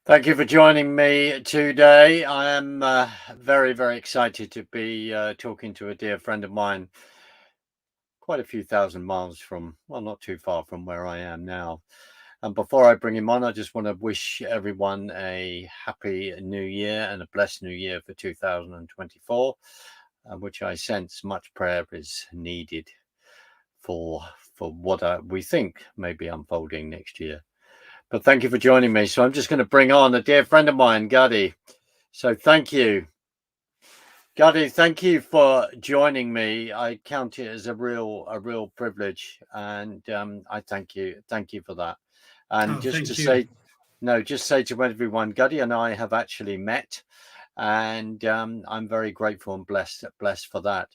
Thank you for joining me today. I am very, very excited to be talking to a dear friend of mine, quite a few thousand miles from, well, not too far from where I am now. And before I bring him on, I just want to wish everyone a happy new year and a blessed new year for 2024, which I sense much prayer is needed for what we think may be unfolding next year. But thank you for joining me. So I'm just going to bring on a dear friend of mine, Gadi. So thank you. Gadi, thank you for joining me. I count it as a real privilege, and I thank you for that. And just to say, just say to everyone, Gadi and I have actually met, and I'm very grateful and blessed for that.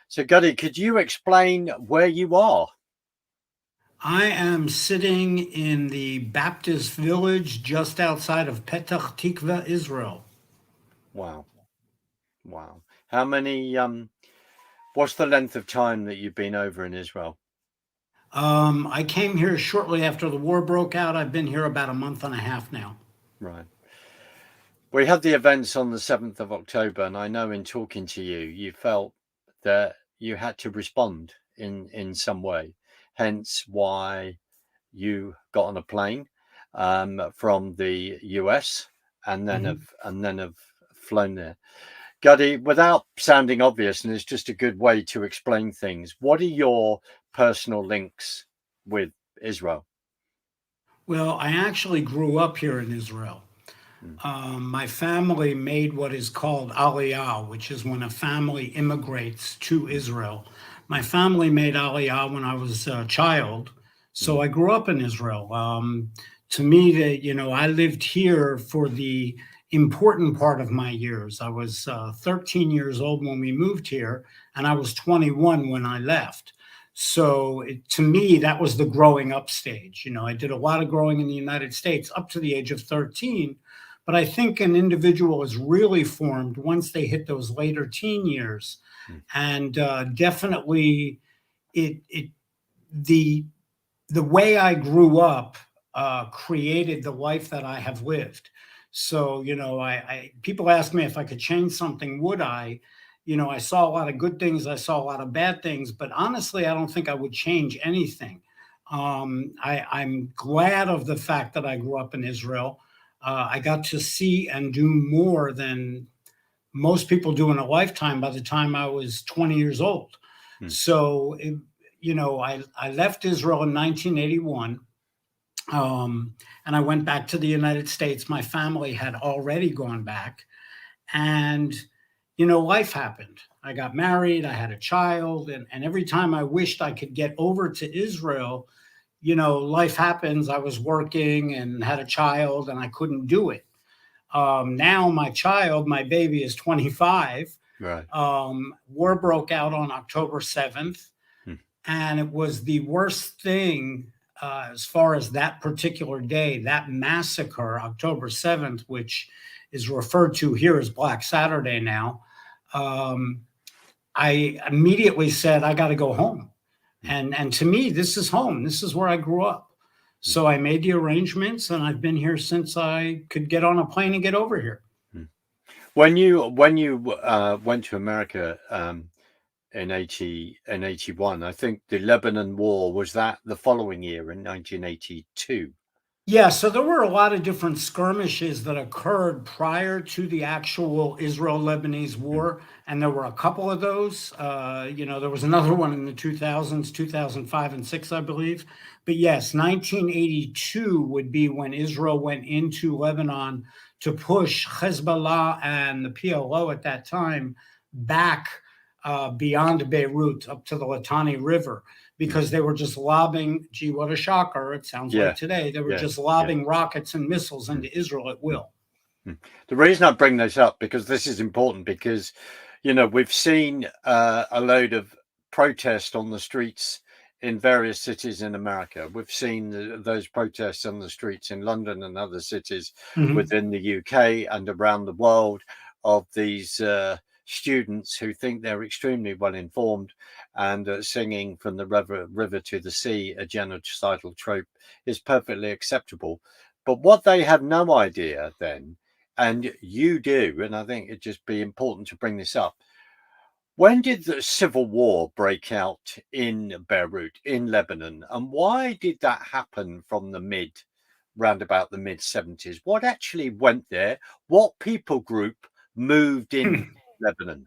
So Gadi, could you explain where you are? I am sitting in the Baptist village just outside of Petah Tikva, Israel. Wow. How many? What's the length of time that you've been over in Israel? I came here shortly after the war broke out. I've been here about a month and a half now. Right. We had the events on the 7th of October, and I know in talking to you, you felt that you had to respond in some way. Hence why you got on a plane from the US and then have flown there. Gadi, without sounding obvious, and it's just a good way to explain things, what are your personal links with Israel? Well, I actually grew up here in Israel. My family made what is called Aliyah, which is when a family immigrates to Israel. My family made Aliyah when I was a child, so I grew up in Israel. To me, I lived here for the important part of my years. I was 13 years old when we moved here, and I was 21 when I left. So to me, that was the growing up stage. I did a lot of growing in the United States up to the age of 13. But I think an individual is really formed once they hit those later teen years, and definitely the way I grew up created the life that I have lived. So I people ask me if I could change something, would I? I saw a lot of good things, I saw a lot of bad things, but honestly, I don't think I would change anything. I'm glad of the fact that I grew up in Israel. I got to see and do more than most people do in a lifetime by the time I was 20 years old. So, I left Israel in 1981, and I went back to the United States. My family had already gone back, and life happened. I got married, I had a child, and every time I wished I could get over to Israel, life happens. I was working and had a child, and I couldn't do it. Now my baby is 25. Right. War broke out on October 7th, and it was the worst thing as far as that particular day, that massacre, October 7th, which is referred to here as Black Saturday now. I immediately said, I got to go home. And to me, this is home. This is where I grew up. So I made the arrangements, and I've been here since I could get on a plane and get over here. When you went to America in 81, I think the Lebanon War, was that the following year in 1982? Yeah, so there were a lot of different skirmishes that occurred prior to the actual Israel-Lebanese war, and there were a couple of those. There was another one in the 2000s, 2005 and 6, I believe. But yes, 1982 would be when Israel went into Lebanon to push Hezbollah and the PLO at that time back beyond Beirut up to the Litani River, because they were just lobbing, gee, what a shocker, it sounds like today, they were just lobbing rockets and missiles into Israel at will. The reason I bring this up, because this is important, because, we've seen a load of protest on the streets in various cities in America. We've seen those protests on the streets in London and other cities within the UK and around the world, of these students who think they're extremely well informed and singing from the river to the sea, a genocidal trope, is perfectly acceptable. But what they have no idea then, and you do, and I think it'd just be important to bring this up. When did the civil war break out in Beirut, in Lebanon, and why did that happen from round about the mid 70s? What actually went there? What people group moved in Lebanon?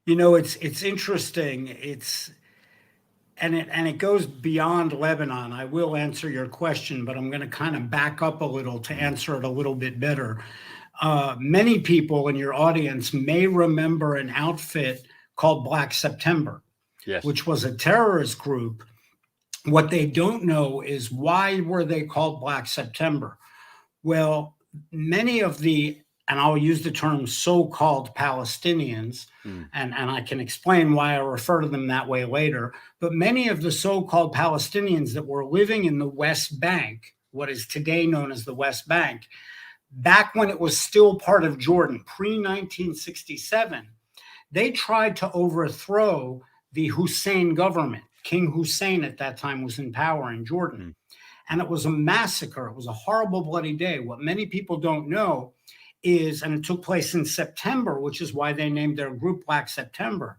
It's interesting. And it goes beyond Lebanon. I will answer your question, but I'm going to kind of back up a little to answer it a little bit better. Many people in your audience may remember an outfit called Black September, Yes. which was a terrorist group. What they don't know is, why were they called Black September? Well, many of and I'll use the term so-called Palestinians, and I can explain why I refer to them that way later, but many of the so-called Palestinians that were living in the West Bank, what is today known as the West Bank, back when it was still part of Jordan, pre-1967, they tried to overthrow the Hussein government. King Hussein at that time was in power in Jordan. And it was a massacre. It was a horrible, bloody day. What many people don't know is, and it took place in September, which is why they named their group Black September.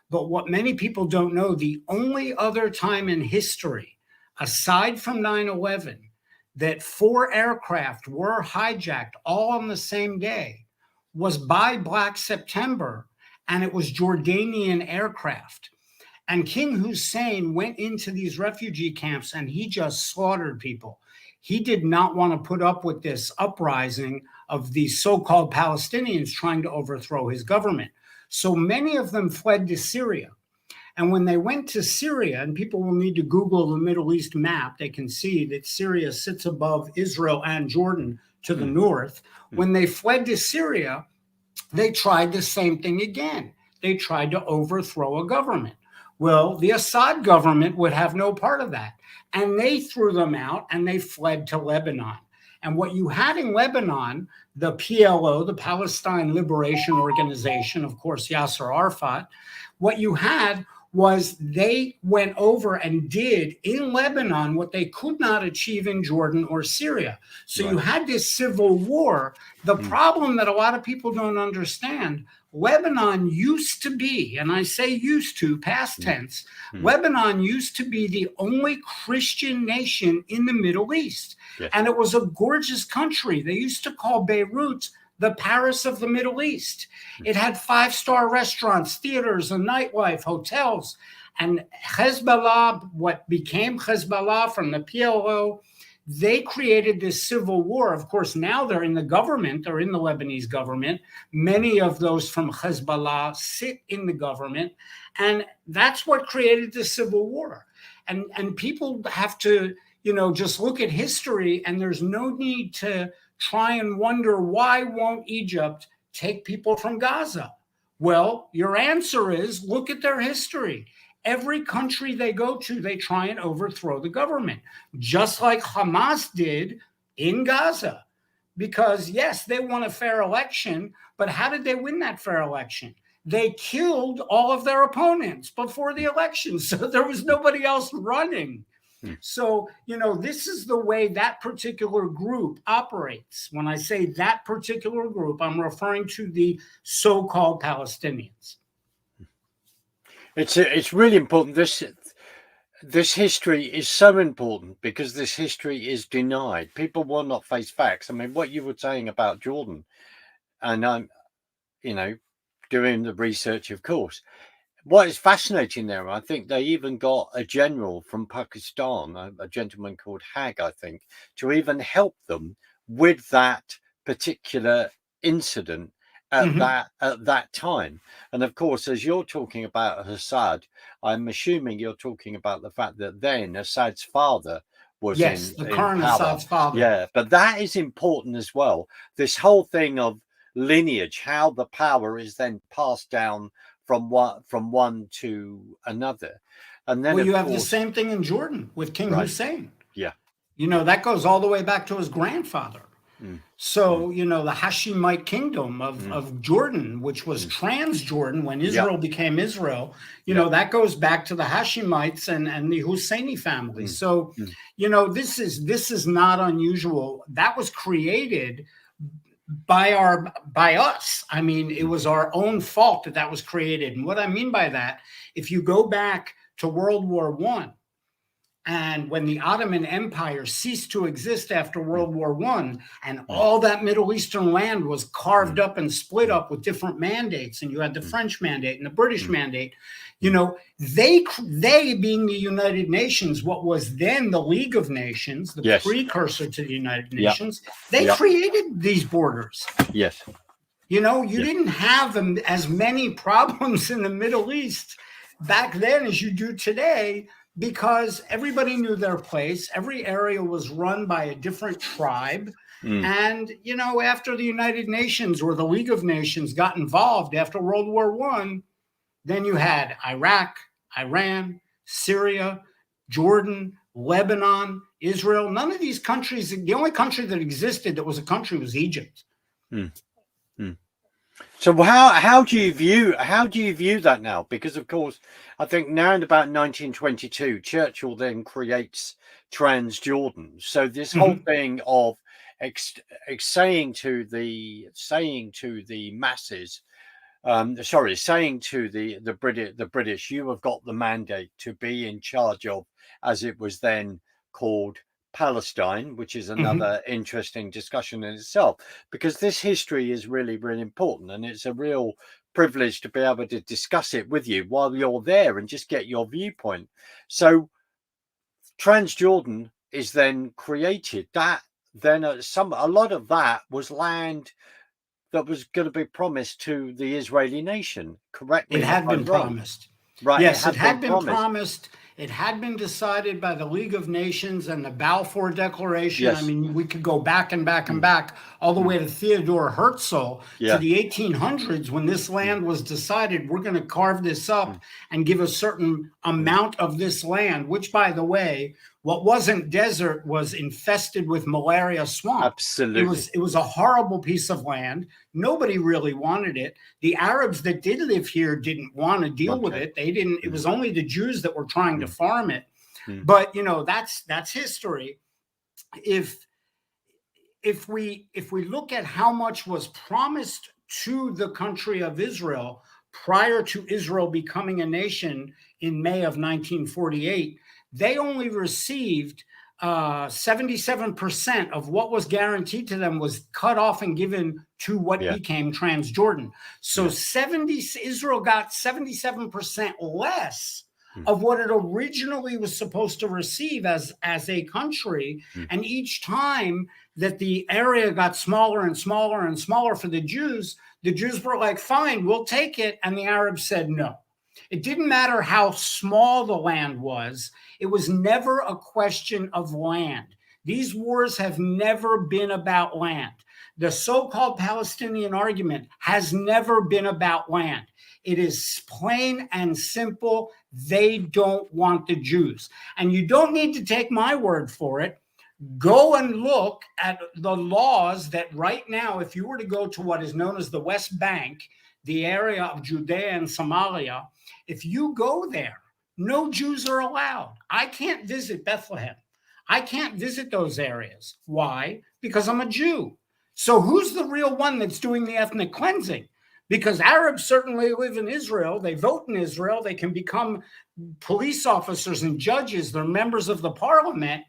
But what many people don't know, the only other time in history, aside from 9/11, that 4 aircraft were hijacked all on the same day was by Black September, and it was Jordanian aircraft. And King Hussein went into these refugee camps and he just slaughtered people. He did not want to put up with this uprising of these so-called Palestinians trying to overthrow his government. So many of them fled to Syria. And when they went to Syria, and people will need to Google the Middle East map, they can see that Syria sits above Israel and Jordan to the north. When they fled to Syria, they tried the same thing again. They tried to overthrow a government. Well, the Assad government would have no part of that. And they threw them out and they fled to Lebanon. And what you had in Lebanon, the PLO, the Palestine Liberation Organization, of course, Yasser Arafat, what you had was they went over and did in Lebanon what they could not achieve in Jordan or Syria. So you had this civil war. The problem that a lot of people don't understand, Lebanon used to be, and I say used to, past tense, Lebanon used to be the only Christian nation in the Middle East. Yes. And it was a gorgeous country. They used to call Beirut the Paris of the Middle East. It had 5-star restaurants, theaters, a nightlife, hotels. And Hezbollah, what became Hezbollah from the PLO, they created this civil war. Of course, now they're in the government, they're in the Lebanese government. Many of those from Hezbollah sit in the government. And that's what created the civil war. And people have to, just look at history, and there's no need to try and wonder, why won't Egypt take people from Gaza? Well, your answer is, look at their history. Every country they go to, they try and overthrow the government, just like Hamas did in Gaza. Because, yes, they won a fair election, but how did they win that fair election? They killed all of their opponents before the election, so there was nobody else running. So, this is the way that particular group operates. When I say that particular group, I'm referring to the so-called Palestinians. It's really important. This history is so important because this history is denied. People will not face facts. I mean, what you were saying about Jordan, and I'm, doing the research, of course. What is fascinating there, I think they even got a general from Pakistan, a gentleman called Hag, I think, to even help them with that particular incident at that time. And of course, as you're talking about Assad, I'm assuming you're talking about the fact that then Assad's father was the current power. Assad's father. Yeah, but that is important as well. This whole thing of lineage, how the power is then passed down from one to another. And then you have the same thing in Jordan with King Hussein. Yeah. That goes all the way back to his grandfather. So, you know, the Hashemite kingdom of Jordan, which was Transjordan when Israel became Israel, you know, that goes back to the Hashemites and the Husseini family. So, you know, this is not unusual. That was created by us. I mean, it was our own fault that was created. And what I mean by that, if you go back to World War I, and when the Ottoman Empire ceased to exist after World War I, and all that Middle Eastern land was carved up and split up with different mandates, and you had the French mandate and the British mandate, you know, they being the United Nations, what was then the League of Nations, the precursor to the United Nations, they created these borders. Yes. You know, you didn't have as many problems in the Middle East back then as you do today, because everybody knew their place. Every area was run by a different tribe. And, you know, after the United Nations or the League of Nations got involved after World War I, then you had Iraq, Iran, Syria, Jordan, Lebanon, Israel. None of these countries, the only country that existed that was a country was Egypt. So how do you view that now? Because of course, I think now in about 1922, Churchill then creates Transjordan. So this whole thing of saying to the masses, saying to the British, you have got the mandate to be in charge of, as it was then called, Palestine, which is another interesting discussion in itself, because this history is really, really important, and it's a real privilege to be able to discuss it with you while you're there and just get your viewpoint. So Transjordan is then created. That then a lot of that was land that was going to be promised to the Israeli nation. Correct me if I'm wrong. Promised. Right. Yes, it had been promised. It had been decided by the League of Nations and the Balfour Declaration. Yes. I mean, we could go back and back and back all the way to Theodore Herzl to the 1800s when this land was decided, we're going to carve this up and give a certain amount of this land, which, by the way, what wasn't desert was infested with malaria swamp. Absolutely. It was a horrible piece of land. Nobody really wanted it. The Arabs that did live here didn't want to deal with it. They didn't. It was only the Jews that were trying to farm it. But, you know, that's history. If we look at how much was promised to the country of Israel prior to Israel becoming a nation in May of 1948, they only received 77% of what was guaranteed to them was cut off and given to what became Transjordan. So Israel got 77% less of what it originally was supposed to receive as a country. And each time that the area got smaller and smaller and smaller for the Jews were like, fine, we'll take it. And the Arabs said no. It didn't matter how small the land was. It was never a question of land. These wars have never been about land. The so-called Palestinian argument has never been about land. It is plain and simple. They don't want the Jews. And you don't need to take my word for it. Go and look at the laws that right now, if you were to go to what is known as the West Bank, the area of Judea and Somalia, if you go there, no Jews are allowed. I can't visit Bethlehem. I can't visit those areas. Why? Because I'm a Jew. So who's the real one that's doing the ethnic cleansing? Because Arabs certainly live in Israel. They vote in Israel. They can become police officers and judges. They're members of the parliament.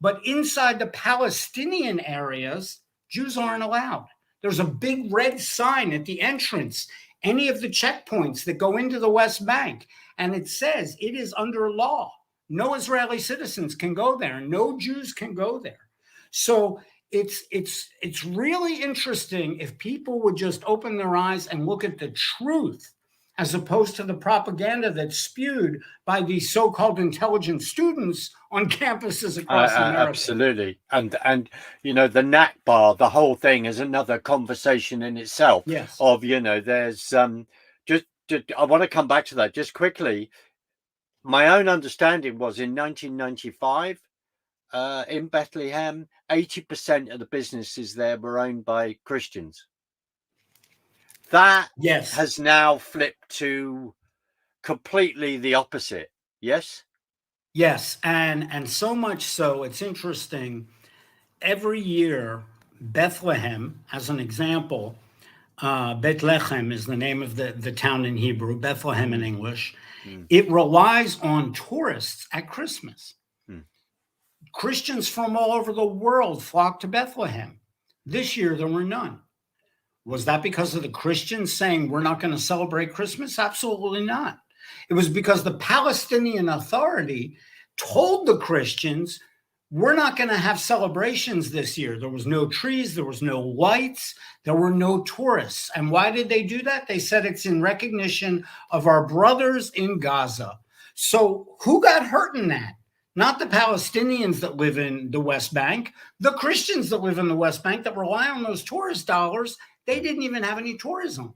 But inside the Palestinian areas, Jews aren't allowed. There's a big red sign at the entrance, any of the checkpoints that go into the West Bank. And it says it is under law. No Israeli citizens can go there. No Jews can go there. So it's really interesting if people would just open their eyes and look at the truth, as opposed to the propaganda that's spewed by these so-called intelligent students on campuses across America. Absolutely. And you know, the Nakba, the whole thing is another conversation in itself. Yes. Of, you know, there's just I want to come back to that just quickly. My own understanding was in 1995, in Bethlehem, 80% of the businesses there were owned by Christians. That Yes. has now flipped to completely the opposite. Yes? Yes. And so much so, it's interesting. Every year, Bethlehem, as an example, Bethlehem is the name of the town in Hebrew, Bethlehem in English. It relies on tourists at Christmas. Christians from all over the world flock to Bethlehem. This year, there were none. Was that because of the Christians saying we're not going to celebrate Christmas? Absolutely not. It was because the Palestinian Authority told the Christians, we're not going to have celebrations this year. There was no trees, there was no lights, there were no tourists. And why did they do that? They said it's in recognition of our brothers in Gaza. So who got hurt in that? Not the Palestinians that live in the West Bank, the Christians that live in the West Bank that rely on those tourist dollars. They didn't even have any tourism.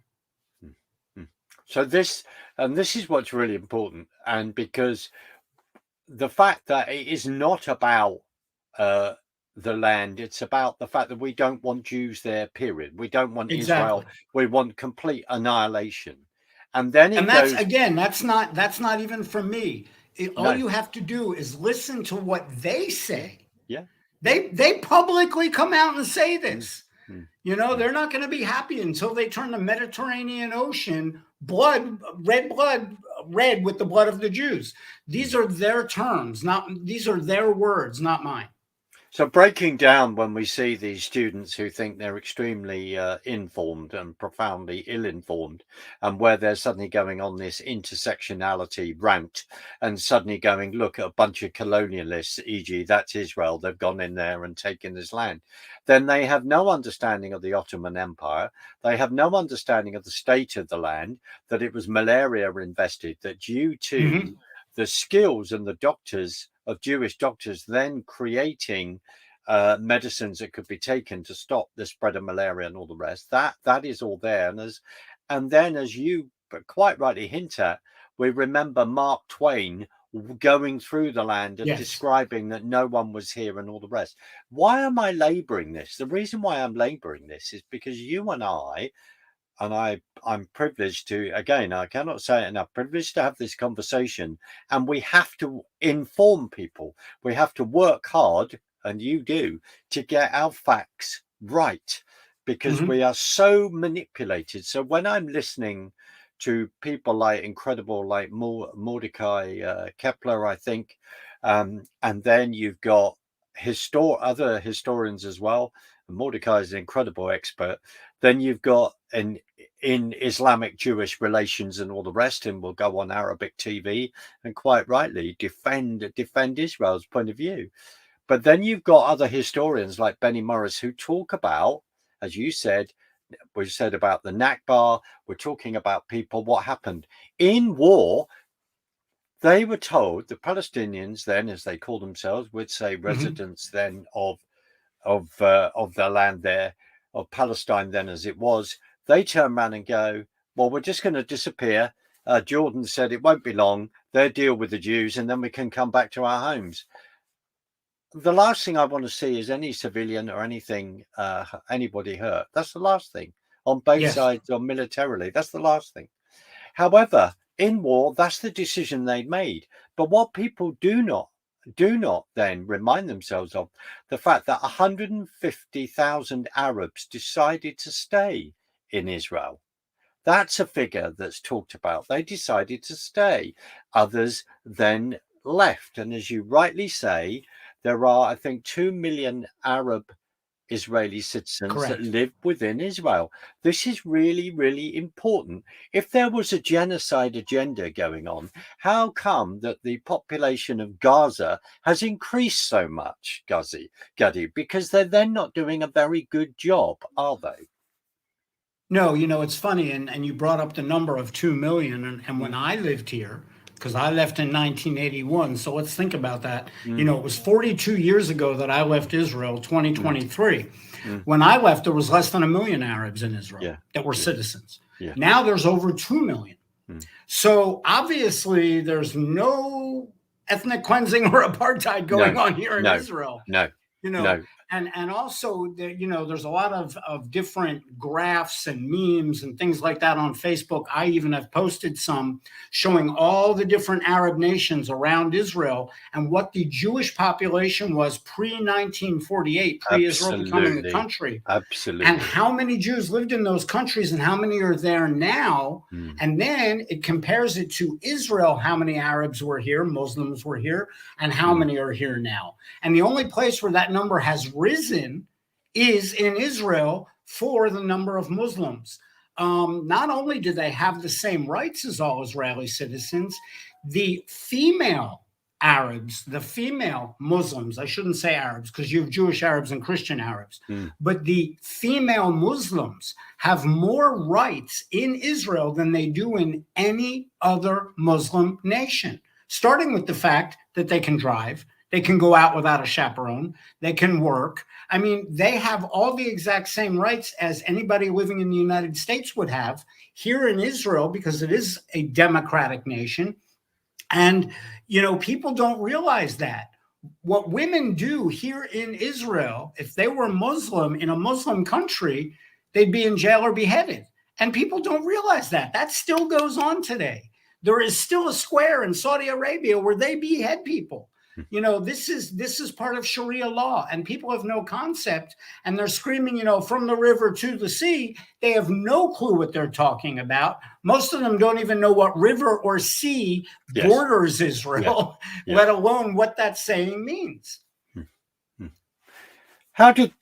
So this is what's really important. And because the fact that it is not about the land, it's about the fact that we don't want Jews there, period. We don't want Israel. We want complete annihilation. And then that's not even from me. All you have to do is listen to what they say. Yeah. They publicly come out and say this. You know, they're not going to be happy until they turn the Mediterranean Ocean red with the blood of the Jews. These are their terms, these are their words, not mine. So breaking down when we see these students who think they're extremely informed and profoundly ill-informed, and where they're suddenly going on this intersectionality rant and suddenly going, look at a bunch of colonialists, e.g. that's Israel, they've gone in there and taken this land, then they have no understanding of the Ottoman Empire. They have no understanding of the state of the land, that it was malaria invested, that due to the skills and the doctors of Jewish doctors then creating medicines that could be taken to stop the spread of malaria and all the rest. That is all there. And then, as you quite rightly hint at, we remember Mark Twain going through the land and describing that no one was here and all the rest. Why am I laboring this? The reason why I'm laboring this is because you and I'm privileged to, again, I cannot say it enough, privileged to have this conversation, and we have to inform people. We have to work hard, and you do, to get our facts right, because we are so manipulated. So when I'm listening to people like Mordecai Kepler, I think, and then you've got other historians as well. Mordecai is an incredible expert. Then you've got in Islamic Jewish relations and all the rest, and will go on Arabic TV and quite rightly defend Israel's point of view. But then you've got other historians like Benny Morris who talk about, as you said, we said about the Nakba, we're talking about people, what happened in war. They were told, the Palestinians then, as they call themselves, would say residents then of the land there, of Palestine then as it was, they turn around and go, well, we're just going to disappear. Jordan said it won't be long. They'll deal with the Jews and then we can come back to our homes. The last thing I want to see is any civilian or anything, anybody hurt. That's the last thing on both sides or militarily. That's the last thing. However, in war, that's the decision they made. But what people do not then remind themselves of the fact that 150,000 Arabs decided to stay in Israel. That's a figure that's talked about. They decided to stay. Others then left. And as you rightly say, there are, I think, 2 million Arab Israeli citizens that live within Israel. This is really, really important. If there was a genocide agenda going on, how come that the population of Gaza has increased so much, Gadi? Because they're then not doing a very good job, are they? No, you know, it's funny, and you brought up the number of 2 million, and when I lived here, because I left in 1981, so let's think about that. You know, it was 42 years ago that I left Israel, 2023. When I left, there was less than 1 million Arabs in Israel that were citizens. Now there's over 2 million. So obviously there's no ethnic cleansing or apartheid going on here in Israel. No. And also, there's a lot of different graphs and memes and things like that on Facebook. I even have posted some showing all the different Arab nations around Israel and what the Jewish population was pre-1948, pre-Israel becoming a country. Absolutely. And how many Jews lived in those countries and how many are there now. And then it compares it to Israel, how many Arabs were here, Muslims were here, and how many are here now. And the only place where that number has risen is in Israel for the number of Muslims. Not only do they have the same rights as all Israeli citizens, the female Arabs, the female Muslims, I shouldn't say Arabs because you have Jewish Arabs and Christian Arabs, but the female Muslims have more rights in Israel than they do in any other Muslim nation, starting with the fact that they can drive. They can go out without a chaperone. They can work. I mean, they have all the exact same rights as anybody living in the United States would have here in Israel, because it is a democratic nation. And, people don't realize that. What women do here in Israel, if they were Muslim in a Muslim country, they'd be in jail or beheaded. And people don't realize that. That still goes on today. There is still a square in Saudi Arabia where they behead people. This is part of Sharia law, and people have no concept, and they're screaming, from the river to the sea. They have no clue what they're talking about. Most of them don't even know what river or sea borders Israel, let alone what that saying means. How did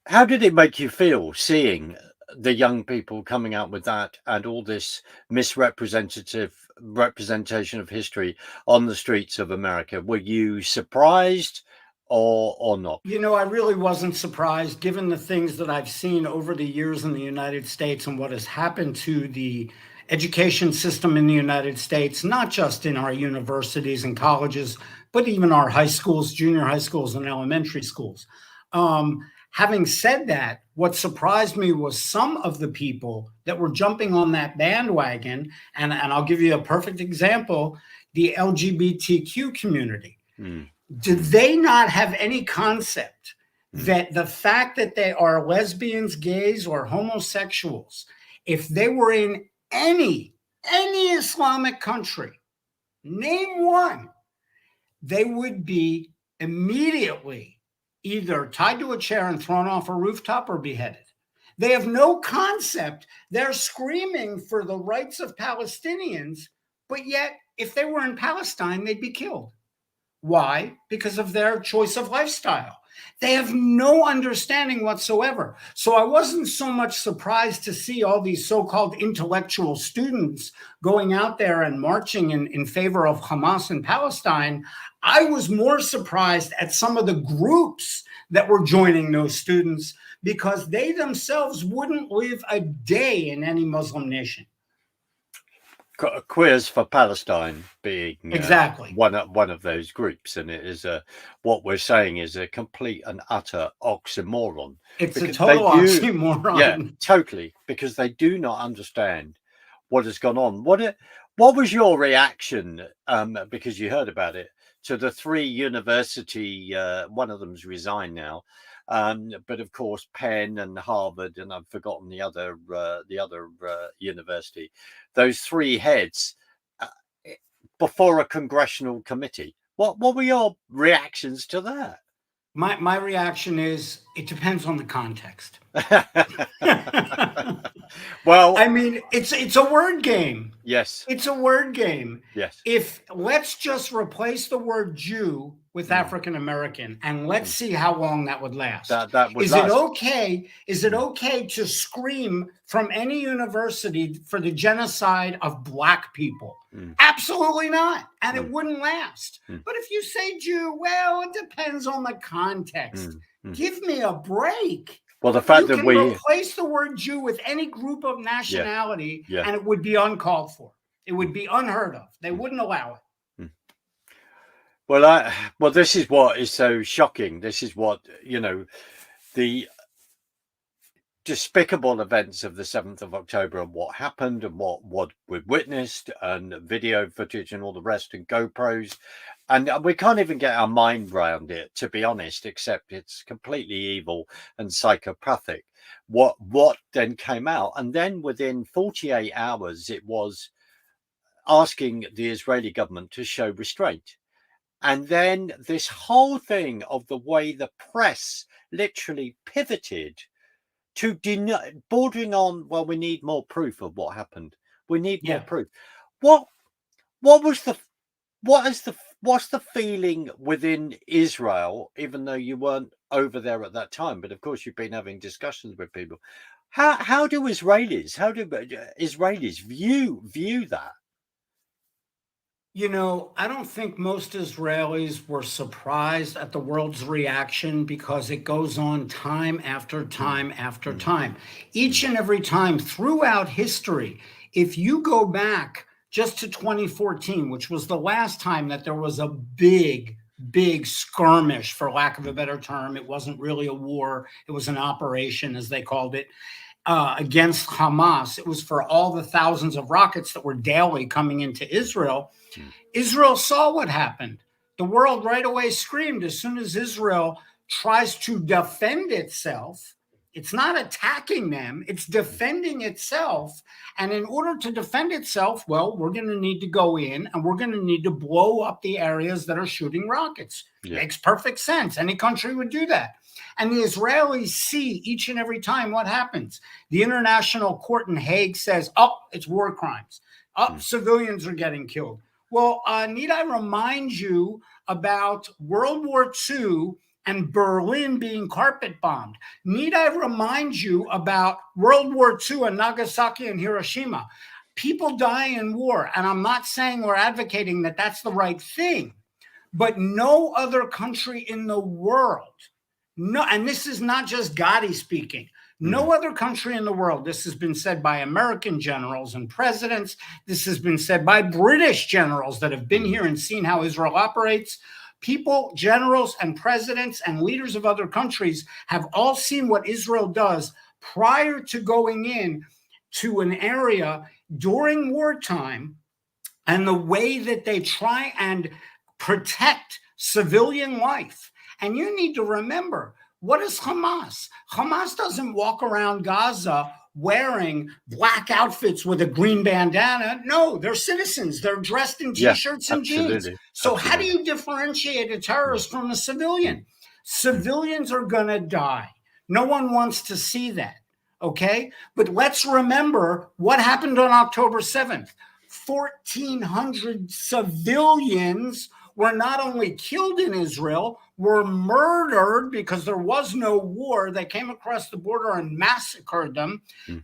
it make you feel seeing the young people coming out with that and all this representation of history on the streets of America? Were you surprised or not? I really wasn't surprised, given the things that I've seen over the years in the United States and what has happened to the education system in the United States, not just in our universities and colleges, but even our high schools, junior high schools, and elementary schools. Having said that, what surprised me was some of the people that were jumping on that bandwagon, and I'll give you a perfect example, the LGBTQ community. Do they not have any concept that the fact that they are lesbians, gays, or homosexuals, if they were in any Islamic country, name one, they would be immediately either tied to a chair and thrown off a rooftop or beheaded. They have no concept. They're screaming for the rights of Palestinians, but yet if they were in Palestine, they'd be killed. Why? Because of their choice of lifestyle. They have no understanding whatsoever. So I wasn't so much surprised to see all these so-called intellectual students going out there and marching in favor of Hamas in Palestine. I was more surprised at some of the groups that were joining those students, because they themselves wouldn't live a day in any Muslim nation. Queers for Palestine being exactly one of those groups, and it is what we're saying is a complete and utter oxymoron. It's a total oxymoron. Yeah, totally, because they do not understand what has gone on. What was your reaction, because you heard about it, to the three university, one of them's resigned now, but of course Penn and Harvard, and I've forgotten the other university, those three heads before a congressional committee? What were your reactions to that? My reaction is, it depends on the context. Well, I mean, it's a word game. Yes. It's a word game. Yes. If let's just replace the word Jew with African American, and let's see how long that would last. That would last. Is it okay to scream from any university for the genocide of Black people? Absolutely not. And it wouldn't last. But if you say Jew, well, it depends on the context. Give me a break. Well, the fact you that can replace the word Jew with any group of nationality, and it would be uncalled for. It would be unheard of. They wouldn't allow it. Well, this is what is so shocking. This is what, despicable events of the 7th of October and what happened and what we've witnessed, and video footage and all the rest, and GoPros. And we can't even get our mind around it, to be honest, except it's completely evil and psychopathic. What then came out, and then within 48 hours, it was asking the Israeli government to show restraint. And then this whole thing of the way the press literally pivoted to bordering on, well, we need more proof of what happened. We need more proof. What was the what's the feeling within Israel, even though you weren't over there at that time, but of course you've been having discussions with people. How do Israelis view that? You know, I don't think most Israelis were surprised at the world's reaction, because it goes on time after time after time. Each and every time throughout history, if you go back just to 2014, which was the last time that there was a big skirmish, for lack of a better term. It wasn't really a war. It was an operation, as they called it, against Hamas. It was for all the thousands of rockets that were daily coming into Israel. Israel saw what happened. The world right away screamed. As soon as Israel tries to defend itself, it's not attacking them, it's defending itself. And in order to defend itself, well, we're going to need to go in and we're going to need to blow up the areas that are shooting rockets. Makes perfect sense. Any country would do that. And the Israelis see each and every time what happens. The International Court in Hague says, oh, it's war crimes. Oh, civilians are getting killed. Well, need I remind you about World War II and Berlin being carpet bombed? Need I remind you about World War II and Nagasaki and Hiroshima? People die in war, and I'm not saying we're advocating that that's the right thing, but no other country in the world, and this is not just Gadi speaking, no other country in the world, this has been said by American generals and presidents, this has been said by British generals that have been here and seen how Israel operates. People, generals and presidents and leaders of other countries have all seen what Israel does prior to going in to an area during wartime, and the way that they try and protect civilian life. And you need to remember, what is Hamas? Hamas doesn't walk around Gaza wearing black outfits with a green bandana. No, they're citizens. They're dressed in T-shirts and jeans. So how do you differentiate a terrorist from a civilian? Civilians are going to die. No one wants to see that, okay? But let's remember what happened on October 7th. 1,400 civilians were not only killed in Israel, were murdered because there was no war. They came across the border and massacred them.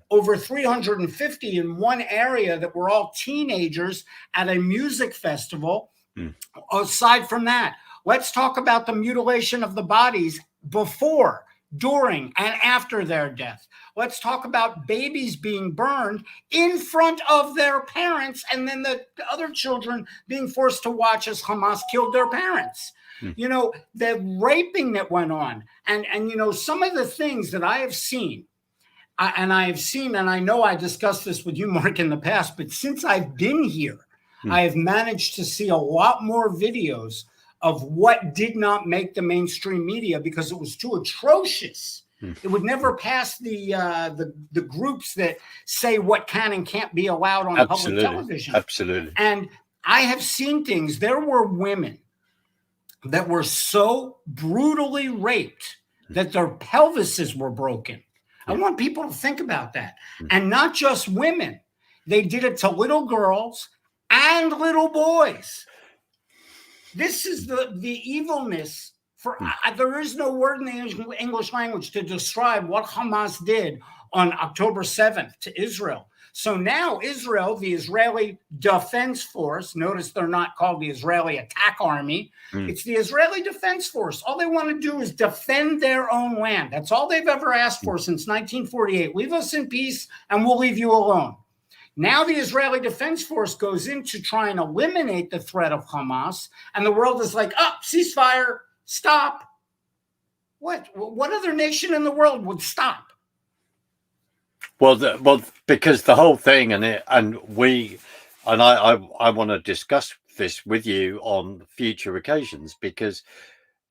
Over 350 in one area that were all teenagers at a music festival. Aside from that, let's talk about the mutilation of the bodies before, during, and after their death. Let's talk about babies being burned in front of their parents, and then the other children being forced to watch as Hamas killed their parents. You know, the raping that went on. And you know, some of the things that I have seen, and I know I discussed this with you, Mark, in the past, but since I've been here, I have managed to see a lot more videos of what did not make the mainstream media because it was too atrocious. It would never pass the groups that say what can and can't be allowed on public television. Absolutely. And I have seen things. There were women that were so brutally raped that their pelvises were broken. I want people to think about that. And not just women. They did it to little girls and little boys. This is the evilness. There is no word in the English language to describe what Hamas did on October 7th to Israel. So now Israel, the Israeli Defense Force, notice they're not called the Israeli Attack Army. It's the Israeli Defense Force. All they want to do is defend their own land. That's all they've ever asked for since 1948. Leave us in peace and we'll leave you alone. Now the Israeli Defense Force goes in to try and eliminate the threat of Hamas, and the world is like, oh, ceasefire, stop. What other nation in the world would stop? Well, because the whole thing, I want to discuss this with you on future occasions, because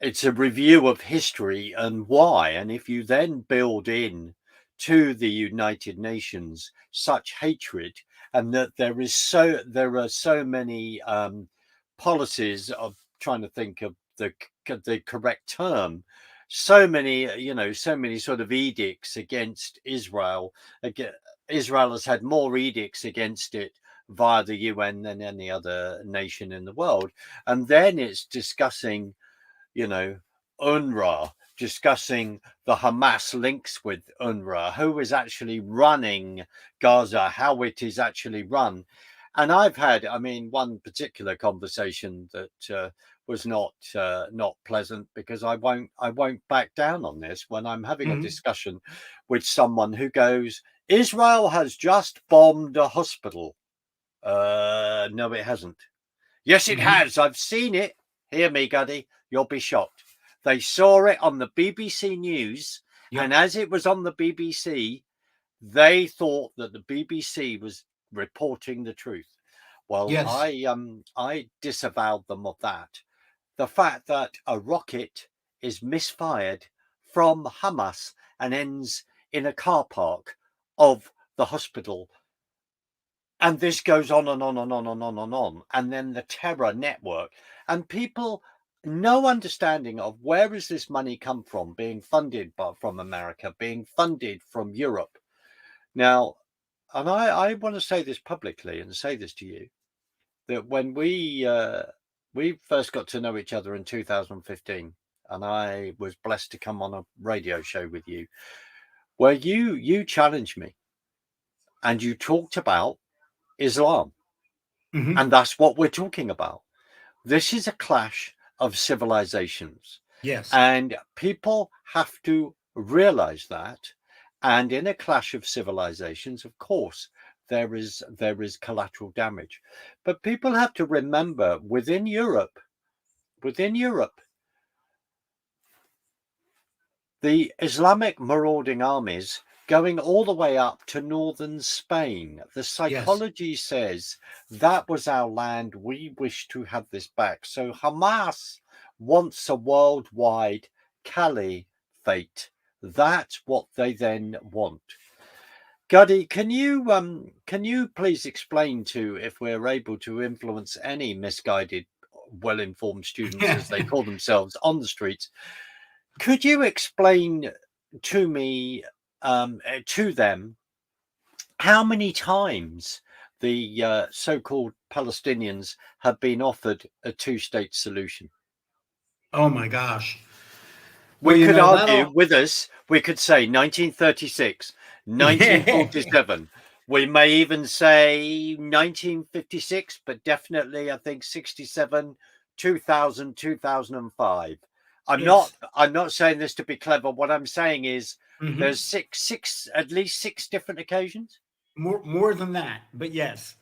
it's a review of history and why. And if you then build in to the United Nations such hatred, and that there are so many policies of trying to think of the correct term, so many sort of edicts against Israel. Israel has had more edicts against it via the UN than any other nation in the world. And then it's discussing, UNRWA, discussing the Hamas links with UNRWA, who is actually running Gaza, how it is actually run. And I've had, one particular conversation that was not pleasant, because I won't back down on this when I'm having a discussion with someone who goes, Israel has just bombed a hospital. No, it hasn't. Yes, it has. I've seen it. Hear me, Gadi. You'll be shocked. They saw it on the BBC News, and as it was on the BBC, they thought that the BBC was reporting the truth. Well, Yes. I disavowed them of that. The fact that a rocket is misfired from Hamas and ends in a car park of the hospital. And this goes on and on and on and on and on. And then the terror network, and people, no understanding of where has this money come from, being funded from America, being funded from Europe. Now, and I want to say this publicly and say this to you, that when we first got to know each other in 2015, and I was blessed to come on a radio show with you, where you challenged me and you talked about Islam. And that's what we're talking about. This is a clash of civilizations. Yes. And people have to realize that. And in a clash of civilizations, of course, there is collateral damage. But people have to remember, within Europe, the Islamic marauding armies going all the way up to northern Spain. The psychology says that was our land. We wish to have this back. So Hamas wants a worldwide caliphate. That's what they then want. Gadi, can you please explain to, if we're able to influence any misguided, well-informed students, as they call themselves, on the streets, could you explain to me, to them, how many times the so-called Palestinians have been offered a two-state solution? Oh my gosh. We could argue with us. We could say 1936, 1947. We may even say 1956, but definitely I think 67, 2000, 2005. I'm not saying this to be clever. What I'm saying is there's at least six different occasions. More than that, but yes.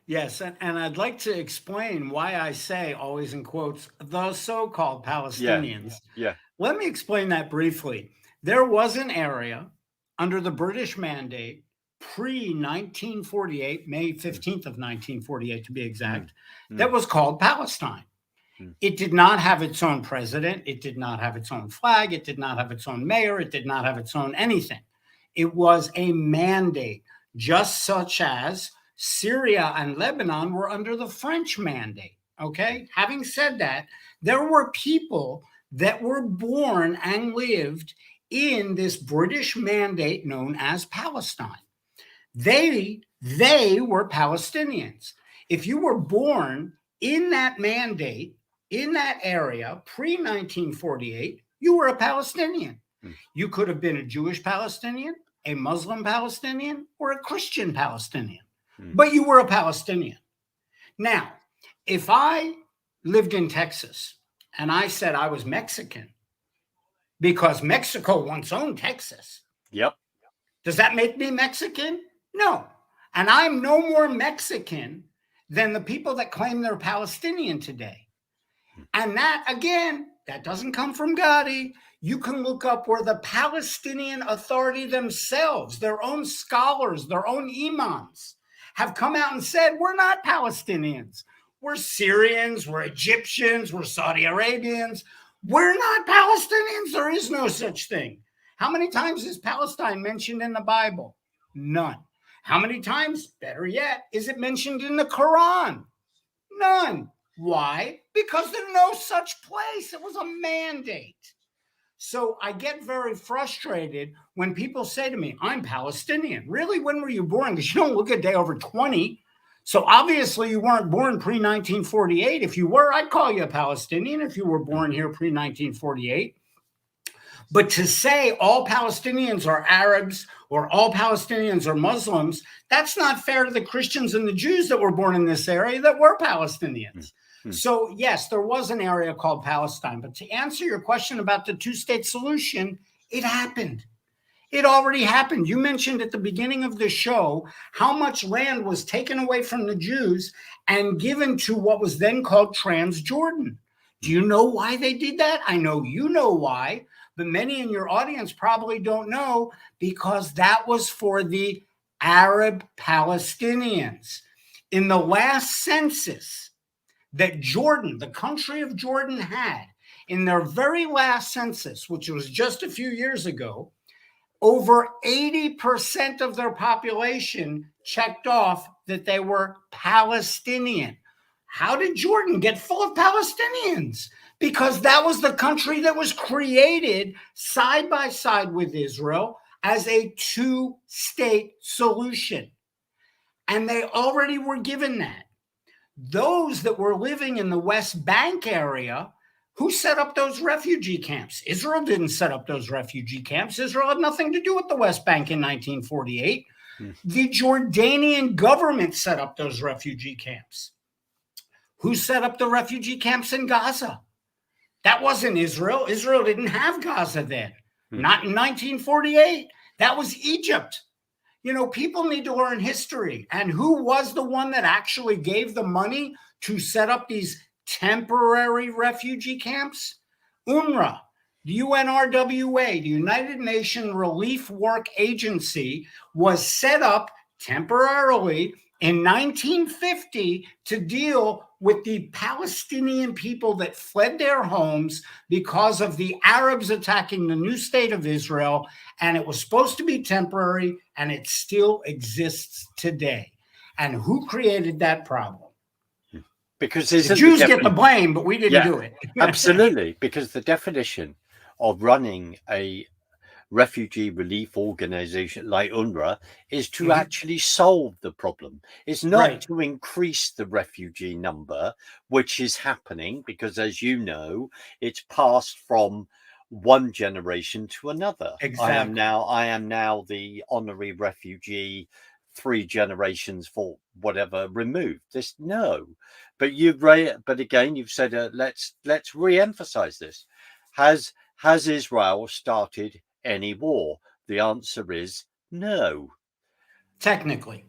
And I'd like to explain why I say, always in quotes, the so-called Palestinians. Yeah. Let me explain that briefly. There was an area under the British mandate pre-1948, May 15th of 1948 to be exact, that was called Palestine. It did not have its own president. It did not have its own flag. It did not have its own mayor. It did not have its own anything. It was a mandate, just such as Syria and Lebanon were under the French mandate. Okay. Having said that, there were people that were born and lived in this British mandate known as Palestine. They were Palestinians. If you were born in that mandate, in that area, pre-1948, you were a Palestinian. You could have been a Jewish Palestinian, a Muslim Palestinian, or a Christian Palestinian, but you were a Palestinian. Now, if I lived in Texas and I said I was Mexican because Mexico once owned Texas. Yep. Does that make me Mexican? No. And I'm no more Mexican than the people that claim they're Palestinian today. And that, again, That doesn't come from Gadi. You can look up where the Palestinian Authority themselves, their own scholars, their own imams, have come out and said, we're not Palestinians. We're Syrians, we're Egyptians, we're Saudi Arabians. We're not Palestinians. There is no such thing. How many times is Palestine mentioned in the Bible? None. How many times, better yet, is it mentioned in the Quran? None. Why? Because there's no such place. It was a mandate. So I get very frustrated when people say to me, I'm Palestinian. Really? When were you born? Because you don't look a day over 20. So obviously you weren't born pre-1948. If you were, I'd call you a Palestinian if you were born here pre-1948. But to say all Palestinians are Arabs or all Palestinians are Muslims, that's not fair to the Christians and the Jews that were born in this area that were Palestinians. So, yes, there was an area called Palestine. But to answer your question about the two-state solution, it happened. It already happened. You mentioned at the beginning of the show how much land was taken away from the Jews and given to what was then called Transjordan. Do you know why they did that? I know you know why, but many in your audience probably don't know, because that was for the Arab Palestinians. In the last census that Jordan, the country of Jordan, had, in their very last census, which was just a few years ago, over 80% of their population checked off that they were Palestinian. How did Jordan get full of Palestinians? Because that was the country that was created side by side with Israel as a two-state solution. And they already were given that. Those that were living in the West Bank area, who set up those refugee camps? Israel didn't set up those refugee camps. Israel had nothing to do with the West Bank in 1948. The Jordanian government set up those refugee camps. Who set up the refugee camps in Gaza? That wasn't Israel. Israel didn't have Gaza then. Not in 1948. That was Egypt. You know, people need to learn history. And who was the one that actually gave the money to set up these temporary refugee camps? UNRA, the UNRWA, the United Nations Relief Work Agency, was set up temporarily in 1950 to deal with the Palestinian people that fled their homes because of the Arabs attacking the new state of Israel. And it was supposed to be temporary, and it still exists today. And who created that problem? Because the Jews get the blame, but we didn't do it. Absolutely, because the definition of running a refugee relief organization like UNRWA is to actually solve the problem. It's not to increase the refugee number, which is happening because, as you know, it's passed from one generation to another. Exactly. I am now the honorary refugee 3 generations for whatever removed. But again, you've said let's re-emphasize this. Has Israel started any war? The answer is no. Technically.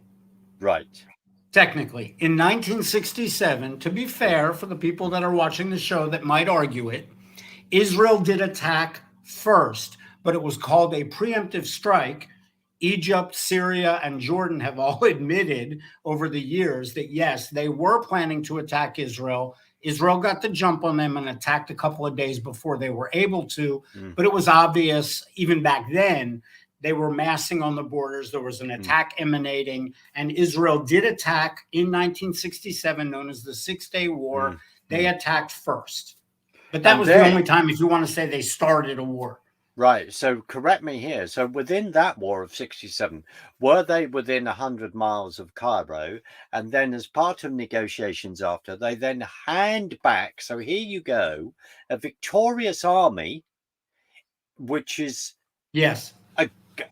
Right. Technically. In 1967, to be fair, for the people that are watching the show that might argue it, Israel did attack first, but it was called a preemptive strike. Egypt, Syria, and Jordan have all admitted over the years that, yes, they were planning to attack Israel. Israel got the jump on them and attacked a couple of days before they were able to. But it was obvious even back then, they were massing on the borders. There was an attack emanating, and Israel did attack in 1967, known as the 6-Day War. They attacked first. But that was the only time, if you want to say, they started a war. Right. So correct me here. So within that war of 67, were they within 100 miles of Cairo? And then as part of negotiations after, they then hand back. So here you go, a victorious army, which is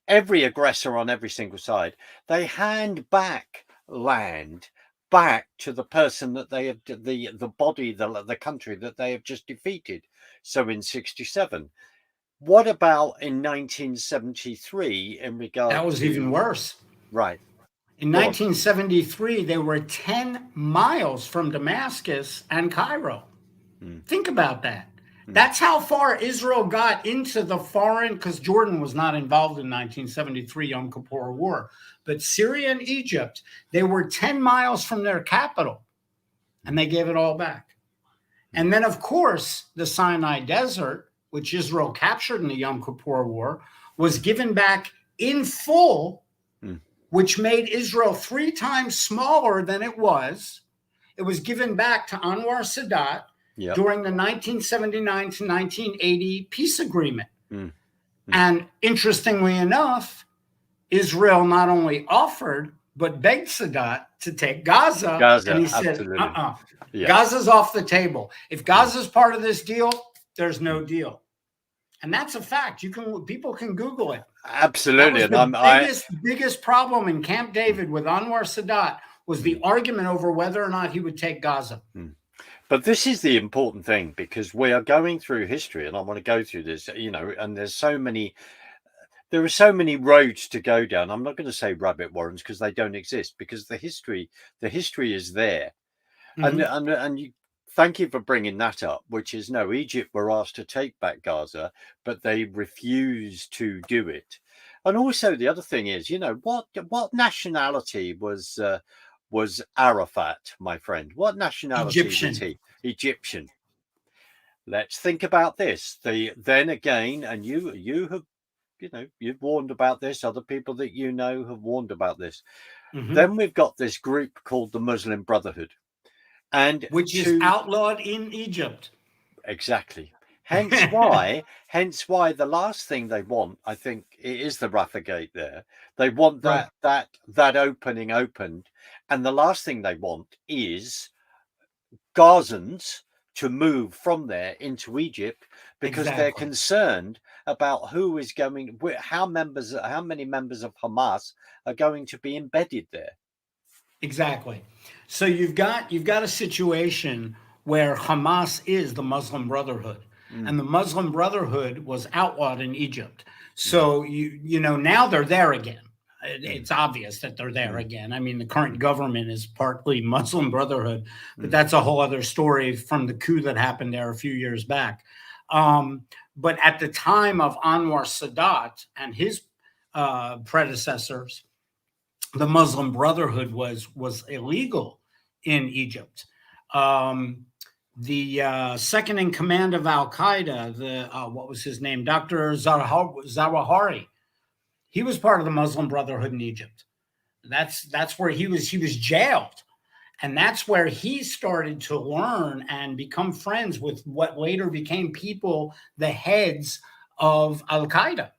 every aggressor on every single side. They hand back land back to the person that they have, the body, the country that they have just defeated. So in 67. What about in 1973 in regard That was even worse. Right. In 1973, they were 10 miles from Damascus and Cairo. Think about that. That's how far Israel got into the foreign, because Jordan was not involved in 1973 Yom Kippur War, but Syria and Egypt, they were 10 miles from their capital, and they gave it all back. And then, of course, the Sinai Desert, which Israel captured in the Yom Kippur War, was given back in full, which made Israel 3 times smaller than it was. It was given back to Anwar Sadat during the 1979 to 1980 peace agreement. And interestingly enough, Israel not only offered, but begged Sadat to take Gaza. And he said, Gaza's off the table. If Gaza's part of this deal, there's no deal. And that's a fact. People can Google it. Absolutely. And the biggest problem in Camp David with Anwar Sadat was the argument over whether or not he would take Gaza. But this is the important thing, because we are going through history, and I want to go through this, and there are so many roads to go down. I'm not going to say rabbit warrens, because they don't exist, because the history is there. And you, thank you for bringing that up, which is, no, Egypt were asked to take back Gaza, but they refused to do it. And also the other thing is, what nationality was Arafat, my friend? What nationality was he? Egyptian. Let's think about this. Then again, and you have, you've warned about this. Other people that have warned about this. Then we've got this group called the Muslim Brotherhood, which is outlawed in Egypt. Exactly. Hence why the last thing they want, I think, it is the Rafah Gate there. They want that opening opened, and the last thing they want is Gazans to move from there into Egypt, because they're concerned about who is going, how many members of Hamas are going to be embedded there. Exactly. So you've got a situation where Hamas is the Muslim Brotherhood, and the Muslim Brotherhood was outlawed in Egypt. So now they're there again. It's obvious that they're there again. I mean, the current government is partly Muslim Brotherhood, but that's a whole other story from the coup that happened there a few years back. But at the time of Anwar Sadat and his predecessors, the Muslim Brotherhood was illegal in Egypt. The second in command of Al Qaeda, what was his name? Dr. Zawahiri. He was part of the Muslim Brotherhood in Egypt. That's where he was jailed. And that's where he started to learn and become friends with what later became the heads of Al Qaeda.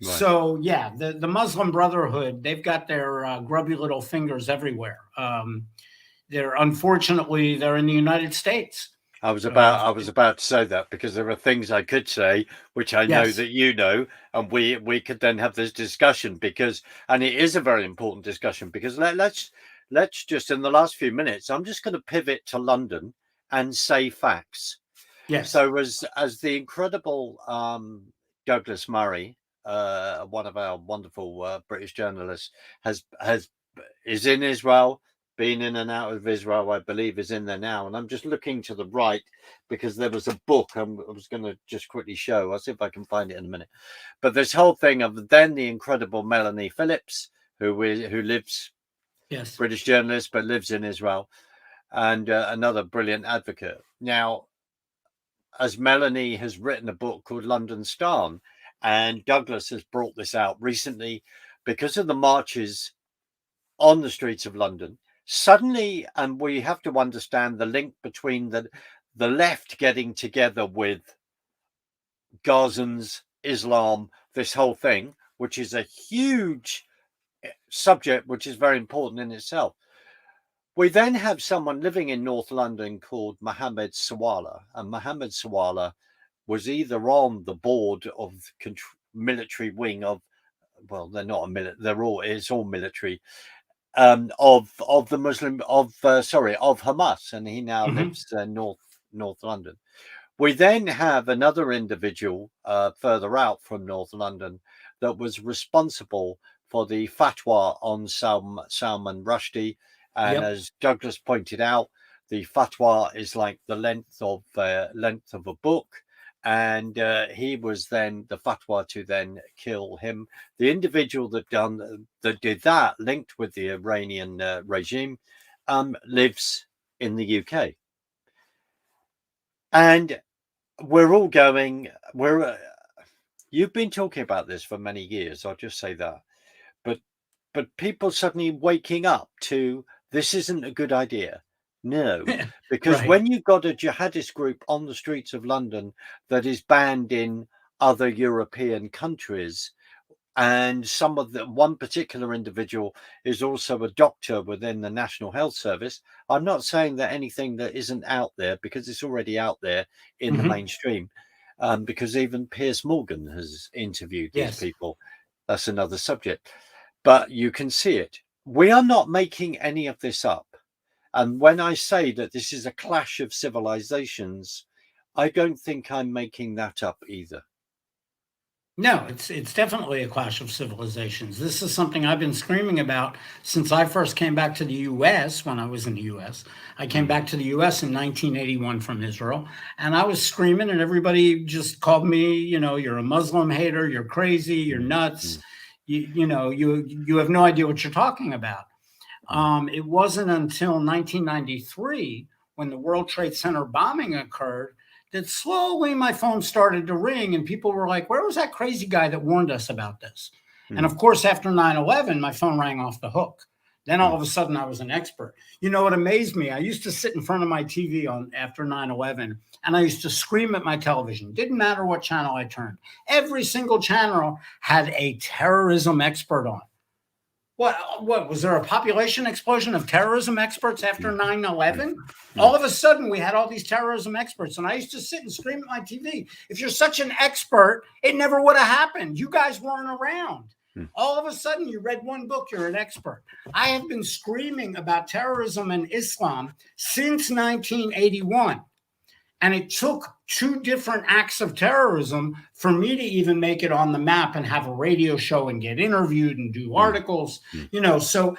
Right. So, yeah, the Muslim Brotherhood, they've got their grubby little fingers everywhere. Unfortunately, they're in the United States. I was about to say that, because there are things I could say, which I know that and we could then have this discussion, and it is a very important discussion, because let's just, in the last few minutes, I'm just going to pivot to London and say facts. Yes. So as the incredible Douglas Murray, one of our wonderful British journalists, is in Israel, been in and out of Israel, I believe, is in there now. And I'm just looking to the right, because there was a book I was going to just quickly show. I'll see if I can find it in a minute. But this whole thing of then the incredible Melanie Phillips, who lives, British journalist, but lives in Israel, and another brilliant advocate. Now, as Melanie has written a book called London Starn, and Douglas has brought this out recently, because of the marches on the streets of London, suddenly, and we have to understand the link between the left getting together with Gazans, Islam, this whole thing, which is a huge subject, which is very important in itself. We then have someone living in North London called Mohammed Sawala, and Mohammed Sawala was either on the board of the military wing of, well, they're not a military, it's all military, of Hamas, and he now lives North London. We then have another individual further out from North London that was responsible for the fatwa on Salman Rushdie, and as Douglas pointed out, the fatwa is like the length of a book, and he was then the fatwa to then kill him. The individual that did that, linked with the Iranian regime, lives in the UK, and we're all going. You've been talking about this for many years. I'll just say that, but people suddenly waking up to this isn't a good idea. No, because Right. when you've got a jihadist group on the streets of London that is banned in other European countries, and one particular individual is also a doctor within the National Health Service. I'm not saying that anything that isn't out there, because it's already out there in the Mhm. mainstream, because even Piers Morgan has interviewed these Yes. people. That's another subject, but you can see it. We are not making any of this up. And when I say that this is a clash of civilizations, I don't think I'm making that up either. No, it's definitely a clash of civilizations. This is something I've been screaming about since I first came back to the US when I was in the US. I came back to the US in 1981 from Israel, and I was screaming, and everybody just called me, you're a Muslim hater, you're crazy, you're nuts. Mm, You have no idea what you're talking about. mm, It wasn't until 1993, when the World Trade Center bombing occurred, that slowly my phone started to ring and people were like, where was that crazy guy that warned us about this? And mm, of course, after 9/11, my phone rang off the hook. Then all mm, of a sudden I was an expert. You know what amazed me? I used to sit in front of my TV after 9/11, and I used to scream at my television. Didn't matter what channel I turned. Every single channel had a terrorism expert on. What was there a population explosion of terrorism experts after mm, 9/11? mm, All of a sudden, we had all these terrorism experts, and I used to sit and scream at my TV. If you're such an expert, it never would have happened. You guys weren't around. mm, All of a sudden, you read one book, you're an expert. I have been screaming about terrorism and Islam since 1981. And it took two different acts of terrorism for me to even make it on the map and have a radio show and get interviewed and do mm, articles. mm, So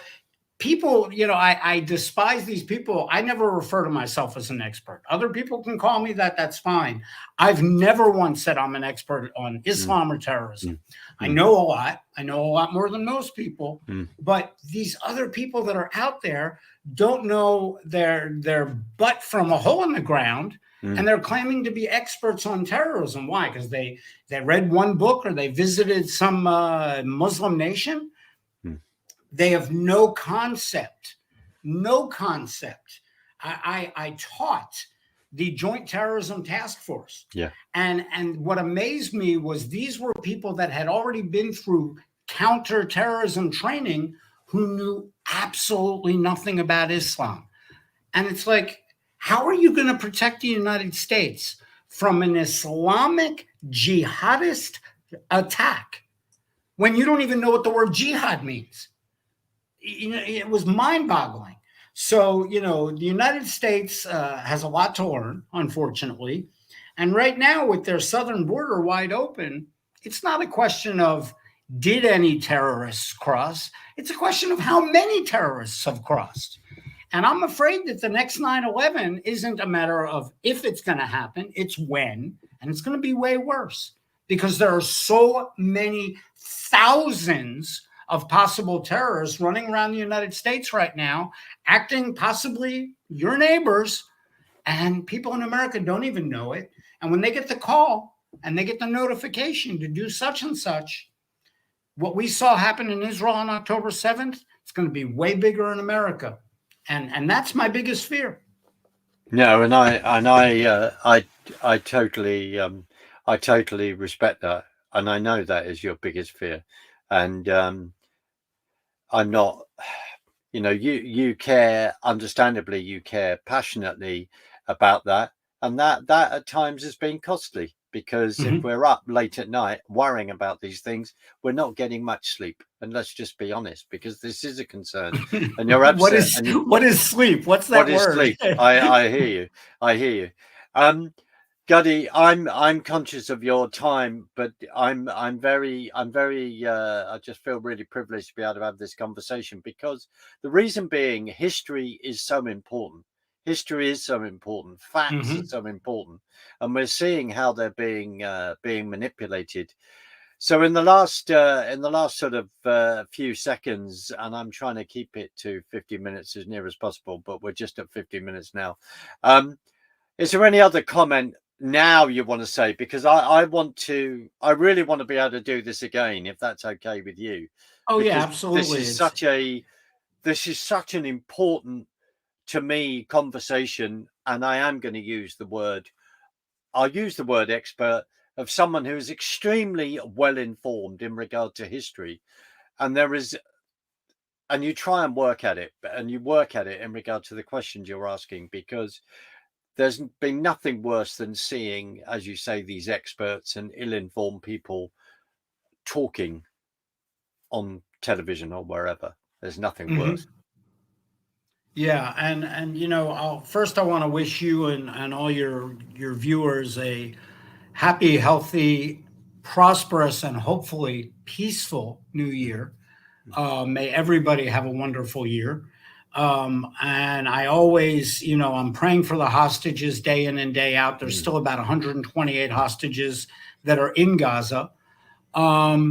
people, I despise these people. I never refer to myself as an expert. Other people can call me that. That's fine. I've never once said I'm an expert on mm, Islam or terrorism. mm, I mm, know a lot. I know a lot more than most people. mm, But these other people that are out there don't know their butt from a hole in the ground, and mm, they're claiming to be experts on terrorism. Why? Because they read one book or they visited some Muslim nation. mm. They have no concept. No concept. I taught the Joint Terrorism Task Force. Yeah. And what amazed me was these were people that had already been through counterterrorism training who knew absolutely nothing about Islam. And it's like, how are you going to protect the United States from an Islamic jihadist attack when you don't even know what the word jihad means? It was mind-boggling. So, the United States has a lot to learn, unfortunately. And right now, with their southern border wide open, it's not a question of did any terrorists cross? It's a question of how many terrorists have crossed. And I'm afraid that the next 9/11 isn't a matter of if it's going to happen, it's when. And it's going to be way worse because there are so many thousands of possible terrorists running around the United States right now, acting possibly your neighbors, and people in America don't even know it. And when they get the call and they get the notification to do such and such, what we saw happen in Israel on October 7th, it's going to be way bigger in America. And that's my biggest fear. No, and I totally respect that, and I know that is your biggest fear, and I'm not. You care, understandably, you care passionately about that, and that at times has been costly, because if Mhm. we're up late at night worrying about these things, we're not getting much sleep. And let's just be honest, because this is a concern. And you're what upset. is And what is sleep? What's what that is word? sleep? I hear you. I hear you. Gadi, I'm conscious of your time, but I just feel really privileged to be able to have this conversation, because the reason being, history is so important. History is so important. Facts are so important, and we're seeing how they're being manipulated. So in the last sort of few seconds, and I'm trying to keep it to 50 minutes as near as possible, but we're just at 50 minutes now. Is there any other comment now you want to say? Because I really want to be able to do this again, if that's okay with you. Oh yeah, Because absolutely. this is such an important, to me, conversation, and I'll use the word expert, of someone who is extremely well informed in regard to history, and you try and work at it, and you work at it in regard to the questions you're asking, because there's been nothing worse than seeing, as you say, these experts and ill-informed people talking on television or wherever. There's nothing worse. Yeah, and you know, I want to wish you and all your viewers a happy, healthy, prosperous, and hopefully peaceful New Year. May everybody have a wonderful year. And I always, you know, I'm praying for the hostages day in and day out. There's still about 128 hostages that are in Gaza. My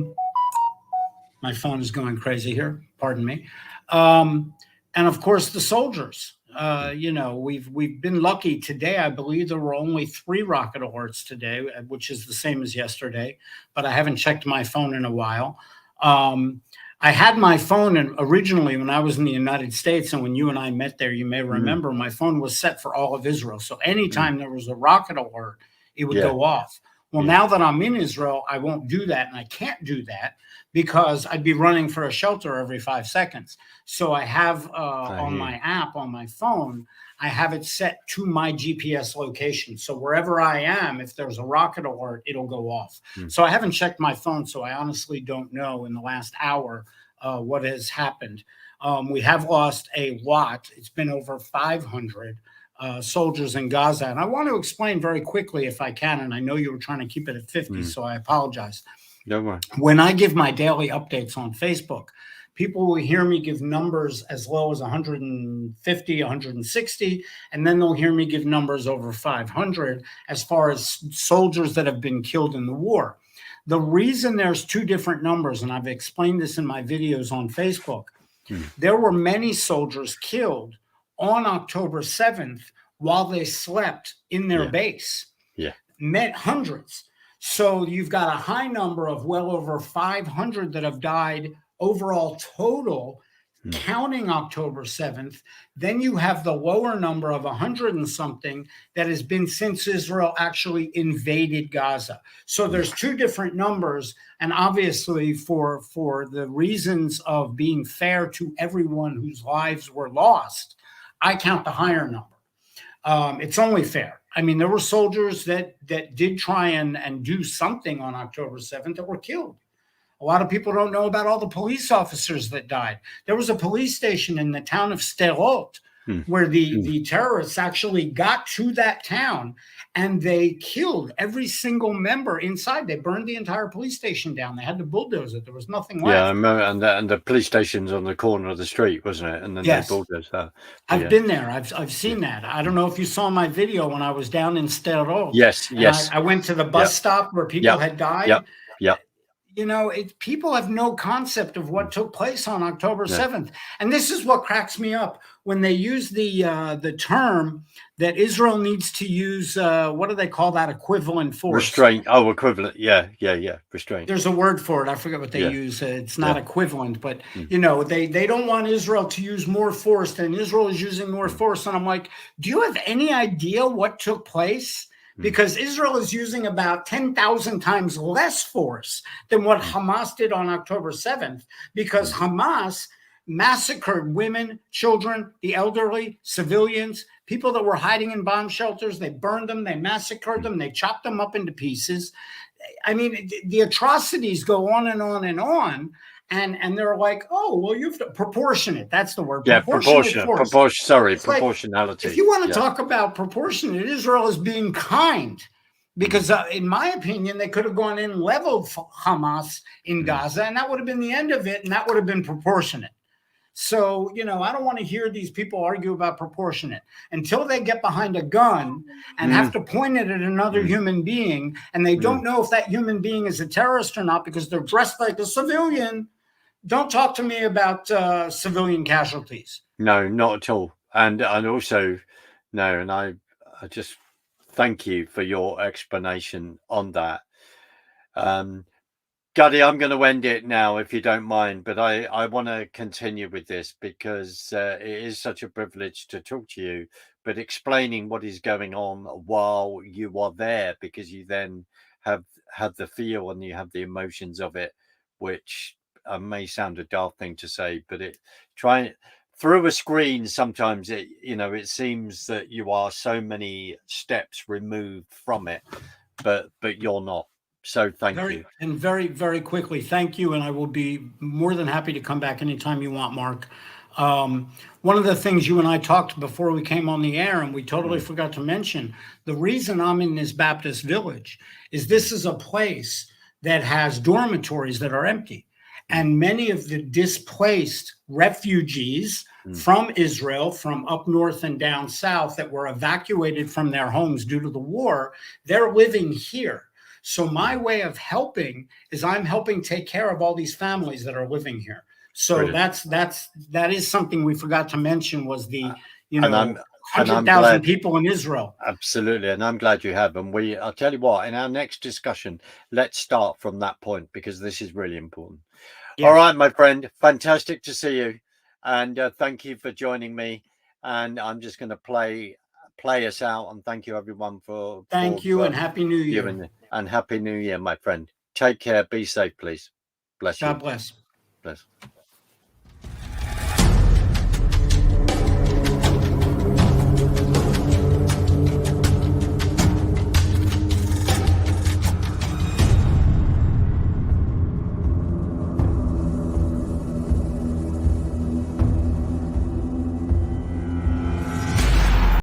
phone is going crazy here. Pardon me. And of course, the soldiers. You know, we've been lucky today. I believe there were only 3 rocket alerts today, which is the same as yesterday. But I haven't checked my phone in a while. I had my phone, and originally when I was in the United States, and when you and I met there, you may remember, my phone was set for all of Israel. So anytime there was a rocket alert, it would go off. Well, now that I'm in Israel, I won't do that, and I can't do that because I'd be running for a shelter every 5 seconds. So I have on my app on my phone, I have it set to my GPS location. So wherever I am, if there's a rocket alert, it'll go off. So I haven't checked my phone, so I honestly don't know in the last hour what has happened. We have lost a lot. It's been over 500 soldiers in Gaza. And I want to explain very quickly, if I can, and I know you were trying to keep it at 50, so I apologize. Don't worry. When I give my daily updates on Facebook, people will hear me give numbers as low as 150, 160, and then they'll hear me give numbers over 500 as far as soldiers that have been killed in the war. The reason there's 2 different numbers, and I've explained this in my videos on Facebook, there were many soldiers killed on October 7th while they slept in their base. Met hundreds. So you've got a high number of well over 500 that have died overall total, counting October 7th. Then you have the lower number of 100 and something that has been since Israel actually invaded Gaza. So there's 2 different numbers. And obviously for the reasons of being fair to everyone whose lives were lost, I count the higher number. It's only fair. I mean, there were soldiers that did try and do something on October 7th that were killed. A lot of people don't know about all the police officers that died. There was a police station in the town of Sderot where the terrorists actually got to that town and they killed every single member inside. They burned the entire police station down. They had to bulldoze it. There was nothing left. Yeah, I remember, and the police station's on the corner of the street, wasn't it? And then they bulldozed that. I've been there. I've seen that. I don't know if you saw my video when I was down in Sderot. Yes. I went to the bus stop where people had died. You know, people have no concept of what took place on October 7th. And this is what cracks me up when they use the term that Israel needs to use. What do they call that? Equivalent force. Restraint. Oh, equivalent. Yeah. Restraint. There's a word for it. I forget what they use. It's not equivalent, but you know, they don't want Israel to use more force than Israel is using more force. And I'm like, do you have any idea what took place? Because Israel is using about 10,000 times less force than what Hamas did on October 7th, because Hamas massacred women, children, the elderly, civilians, people that were hiding in bomb shelters. They burned them, they massacred them, they chopped them up into pieces. I mean, the atrocities go on and on and on. And they're like, oh, well, you've proportionate. That's the word. Yeah, proportionality. If you want to talk about proportionate, Israel is being kind, because in my opinion, they could have gone in and leveled Hamas in Gaza, and that would have been the end of it, and that would have been proportionate. So, you know, I don't want to hear these people argue about proportionate until they get behind a gun and have to point it at another human being, and they don't know if that human being is a terrorist or not because they're dressed like a civilian. Don't talk to me about civilian casualties. No, not at all. And also, no, and I just thank you for your explanation on that. Gadi, I'm going to end it now if you don't mind, but I want to continue with this because it is such a privilege to talk to you, but explaining what is going on while you are there, because you then have the feel and you have the emotions of it, which may sound a daft thing to say, but through a screen, sometimes it seems that you are so many steps removed from it, but you're not. So thank you. And very, very quickly, thank you. And I will be more than happy to come back anytime you want, Mark. One of the things you and I talked before we came on the air, and we totally forgot to mention, the reason I'm in this Baptist village is this is a place that has dormitories that are empty. And many of the displaced refugees from Israel, from up north and down south, that were evacuated from their homes due to the war, they're living here. So my way of helping is I'm helping take care of all these families that are living here. So that is something we forgot to mention, was the 100,000 people in Israel. Absolutely, and I'm glad you have. And I'll tell you what, in our next discussion, let's start from that point, because this is really important. Yes. All right, my friend, fantastic to see you, and thank you for joining me. And I'm just going to play us out, and thank you everyone for and Happy New Year. And Happy New Year, my friend. Take care. Be safe, please. Bless you. God bless. Bless.